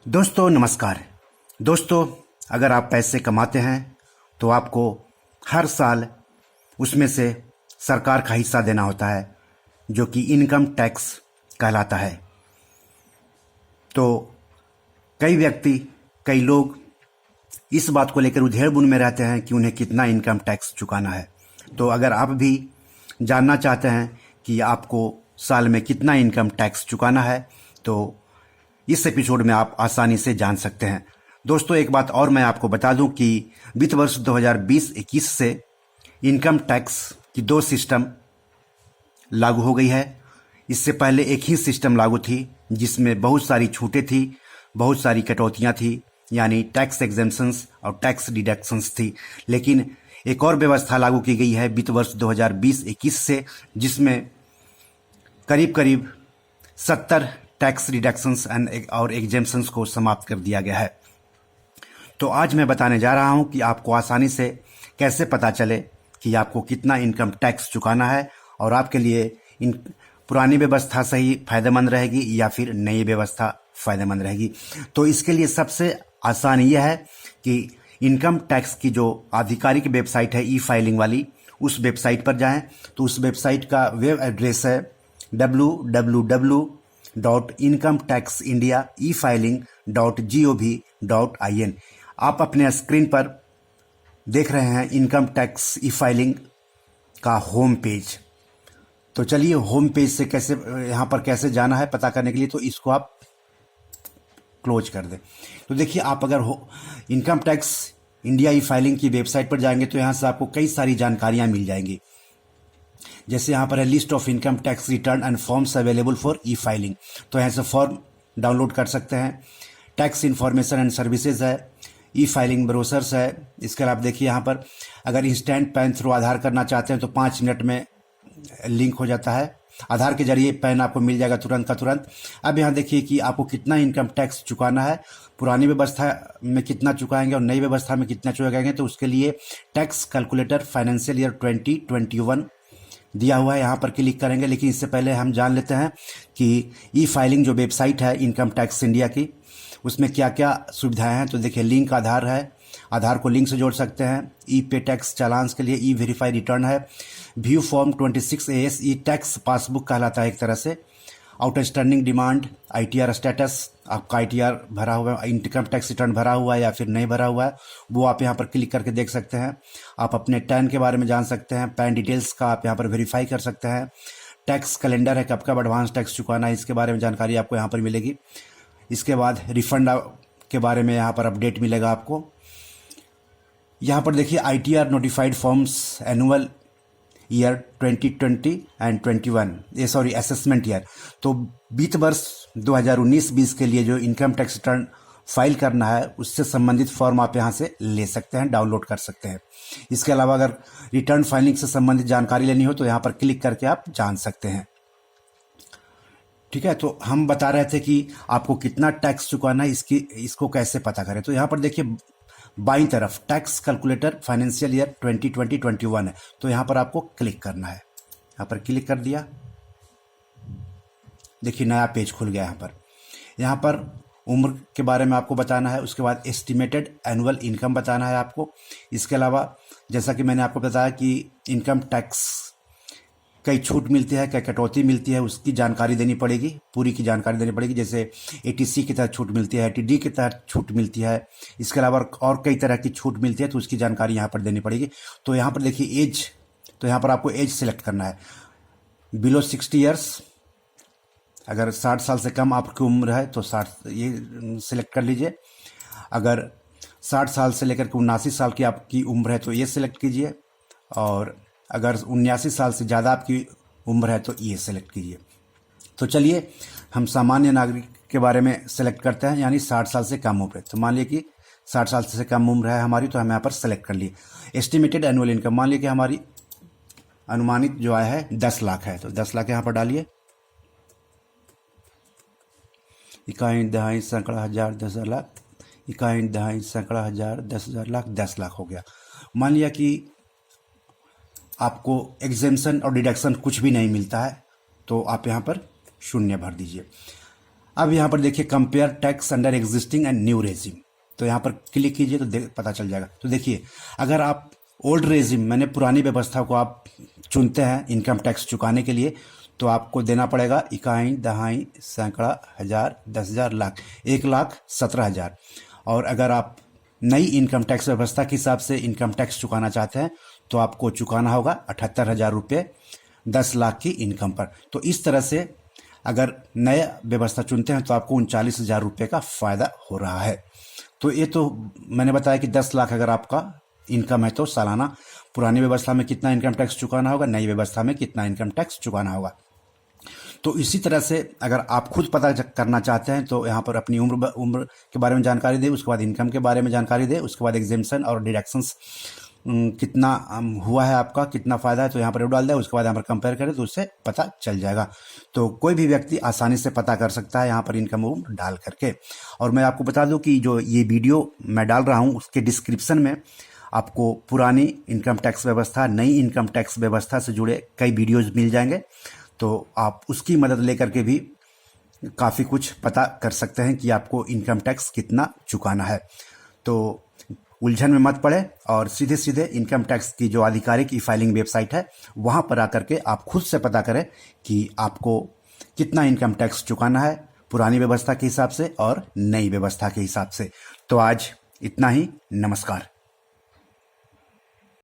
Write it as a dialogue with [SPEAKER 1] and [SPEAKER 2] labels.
[SPEAKER 1] दोस्तों नमस्कार। दोस्तों, अगर आप पैसे कमाते हैं तो आपको हर साल उसमें से सरकार का हिस्सा देना होता है, जो कि इनकम टैक्स कहलाता है। तो कई व्यक्ति, कई लोग इस बात को लेकर उधेड़-बुन में रहते हैं कि उन्हें कितना इनकम टैक्स चुकाना है। तो अगर आप भी जानना चाहते हैं कि आपको साल में कितना इनकम टैक्स चुकाना है, तो इस एपिसोड में आप आसानी से जान सकते हैं। दोस्तों, एक बात और मैं आपको बता दूं कि वित्त वर्ष 2020-21 से इनकम टैक्स की 2 सिस्टम लागू हो गई है। इससे पहले एक ही सिस्टम लागू थी, जिसमें बहुत सारी छूटें थी, बहुत सारी कटौतियां थी, यानी टैक्स एग्जेम्पशंस और टैक्स डिडक्शंस थी। लेकिन एक और व्यवस्था लागू की गई है वित्त वर्ष 2020-21 से, जिसमें करीब करीब 70 टैक्स रिडक्शंस और एग्जेम्पशंस को समाप्त कर दिया गया है। तो आज मैं बताने जा रहा हूं कि आपको आसानी से कैसे पता चले कि आपको कितना इनकम टैक्स चुकाना है और आपके लिए इन पुरानी व्यवस्था सही फायदेमंद रहेगी या फिर नई व्यवस्था फायदेमंद रहेगी। तो इसके लिए सबसे आसान यह है कि इनकम टैक्स की जो आधिकारिक वेबसाइट है, ई फाइलिंग वाली, उस वेबसाइट पर जाएं। तो उस वेबसाइट का वेब एड्रेस है www.incometaxindia-efiling.gov.in। आप अपने स्क्रीन पर देख रहे हैं इनकम टैक्स ई फाइलिंग का होम पेज। तो चलिए, होम पेज से कैसे यहाँ पर कैसे जाना है पता करने के लिए, तो इसको आप क्लोज कर दें। तो देखिए, आप अगर इनकम टैक्स इंडिया ई फाइलिंग की वेबसाइट पर जाएंगे तो यहाँ से आपको कई सारी जानकारियाँ मिल जाएंगी। जैसे यहाँ पर है list of income tax return and forms available for E filing. तो यहाँ से फॉर्म डाउनलोड कर सकते हैं। टैक्स इन्फॉर्मेशन एंड सर्विसेज है, ई फाइलिंग ब्रोशर्स है। इसके अलावा देखिए, यहाँ पर अगर इंस्टेंट पैन थ्रू आधार करना चाहते हैं तो 5 मिनट में लिंक हो जाता है। आधार के जरिए पैन आपको मिल जाएगा तुरंत का तुरंत। अब यहाँ देखिए कि आपको कितना इनकम टैक्स चुकाना है, पुरानी व्यवस्था में कितना चुकाएंगे और नई व्यवस्था में कितना चुकाएंगे। तो उसके लिए टैक्स कैलकुलेटर फाइनेंशियल ईयर 2021 दिया हुआ है, यहाँ पर क्लिक करेंगे। लेकिन इससे पहले हम जान लेते हैं कि ई फाइलिंग जो वेबसाइट है इनकम टैक्स इंडिया की, उसमें क्या क्या सुविधाएं हैं। तो देखिए, लिंक आधार है, आधार को लिंक से जोड़ सकते हैं। ई पे टैक्स चालान के लिए ई वेरीफाई रिटर्न है। व्यू फॉर्म 26AS ई टैक्स पासबुक कहलाता है एक तरह से। आउटस्टैंडिंग डिमांड, ITR स्टेटस, आपका ITR भरा हुआ है, इनकम टैक्स रिटर्न भरा हुआ है या फिर नहीं भरा हुआ है, वो आप यहाँ पर क्लिक करके देख सकते हैं। आप अपने टैन के बारे में जान सकते हैं, पैन डिटेल्स का आप यहाँ पर वेरीफाई कर सकते हैं। टैक्स कैलेंडर है, कब कब एडवांस टैक्स चुकाना है, इसके बारे में जानकारी आपको यहाँ पर मिलेगी। इसके बाद रिफंड के बारे में यहाँ पर अपडेट मिलेगा आपको। यहाँ पर देखिए ITR notified forms annual year 2020 and 21 assessment year. तो वित्त वर्ष 2019-20 के लिए जो इनकम टैक्स रिटर्न फाइल करना है, उससे संबंधित फॉर्म आप यहाँ से ले सकते हैं, डाउनलोड कर सकते हैं। इसके अलावा अगर रिटर्न फाइलिंग से संबंधित जानकारी लेनी हो तो यहाँ पर क्लिक करके आप जान सकते हैं। ठीक है, तो हम बता रहे थे कि आपको कितना टैक्स चुकाना है, इसको कैसे पता करें। तो यहाँ पर देखिए, बाईं तरफ टैक्स कैलकुलेटर फाइनेंशियल ईयर 2020-21 है। तो यहाँ पर आपको क्लिक करना है। यहाँ पर क्लिक कर दिया, देखिए नया पेज खुल गया। यहाँ पर उम्र के बारे में आपको बताना है। उसके बाद एस्टिमेटेड एनुअल इनकम बताना है आपको। इसके अलावा जैसा कि मैंने आपको बताया कि इनकम टैक्स कई छूट मिलती है, कई कटौती मिलती है, उसकी जानकारी देनी पड़ेगी, पूरी की जानकारी देनी पड़ेगी। जैसे ATC के तहत छूट मिलती है, ATD के तहत छूट मिलती है, इसके अलावा और कई तरह की छूट मिलती है, तो उसकी जानकारी यहाँ पर देनी पड़ेगी। तो यहाँ पर देखिए एज, तो यहाँ पर आपको एज सेलेक्ट करना है। बिलो 60 ईयर्स, अगर 60 साल से कम आपकी उम्र है तो 60 ये सिलेक्ट कर लीजिए। अगर 60 साल से लेकर के 79 साल की आपकी उम्र है तो ये सिलेक्ट कीजिए। और अगर 79 साल से ज़्यादा आपकी उम्र है तो ये सेलेक्ट कीजिए। तो चलिए, हम सामान्य नागरिक के बारे में सेलेक्ट करते हैं, यानी 60 साल से कम उम्र है। तो मान लिया कि 60 साल से कम उम्र है हमारी, तो हम यहाँ पर सेलेक्ट कर लिए। एस्टिमेटेड एनुअल इनकम, मान लिया कि हमारी अनुमानित जो आय है 10 लाख है, तो 10 लाख यहाँ पर डालिए। इकाई दहाई सैकड़ा हजार 10,000 लाख, इकाई दहाई सैकड़ा हजार 10,000 लाख, 10 लाख हो गया। मान लिया कि आपको एग्जेम्पशन और डिडक्शन कुछ भी नहीं मिलता है, तो आप यहाँ पर 0 भर दीजिए। अब यहाँ पर देखिए compare tax under existing and new regime, तो यहाँ पर क्लिक कीजिए तो पता चल जाएगा। तो देखिए अगर आप ओल्ड रेजिम मैंने पुरानी व्यवस्था को आप चुनते हैं इनकम टैक्स चुकाने के लिए, तो आपको देना पड़ेगा इकाई दहाई सैकड़ा हज़ार 10,000 लाख 1,17,000। और अगर आप नई इनकम टैक्स व्यवस्था के हिसाब से इनकम टैक्स चुकाना चाहते हैं तो आपको चुकाना होगा 78,000 रुपये 10 लाख की इनकम पर। तो इस तरह से अगर नया व्यवस्था चुनते हैं तो आपको 39,000 रुपये का फ़ायदा हो रहा है। तो ये तो मैंने बताया कि 10 लाख अगर आपका इनकम है तो सालाना पुरानी व्यवस्था में कितना इनकम टैक्स चुकाना होगा, नई व्यवस्था में कितना इनकम टैक्स चुकाना होगा। तो इसी तरह से अगर आप खुद पता करना चाहते हैं तो यहाँ पर अपनी उम्र के बारे में जानकारी दें, उसके बाद इनकम के बारे में जानकारी दें, उसके बाद एग्जेम्पशन और डिडक्शंस कितना हुआ है आपका, कितना फ़ायदा है, तो यहाँ पर डाल दें। उसके बाद यहाँ पर कंपेयर करें तो उससे पता चल जाएगा। तो कोई भी व्यक्ति आसानी से पता कर सकता है यहाँ पर इनकम उम्र डाल करके। और मैं आपको बता दूं कि जो ये वीडियो मैं डाल रहा हूँ उसके डिस्क्रिप्शन में आपको पुरानी इनकम टैक्स व्यवस्था, नई इनकम टैक्स व्यवस्था से जुड़े कई वीडियोज़ मिल जाएंगे। तो आप उसकी मदद लेकर के भी काफ़ी कुछ पता कर सकते हैं कि आपको इनकम टैक्स कितना चुकाना है। तो उलझन में मत पड़े और सीधे सीधे इनकम टैक्स की जो आधिकारिक ई फाइलिंग वेबसाइट है वहाँ पर आकर के आप खुद से पता करें कि आपको कितना इनकम टैक्स चुकाना है पुरानी व्यवस्था के हिसाब से और नई व्यवस्था के हिसाब से। तो आज इतना ही, नमस्कार।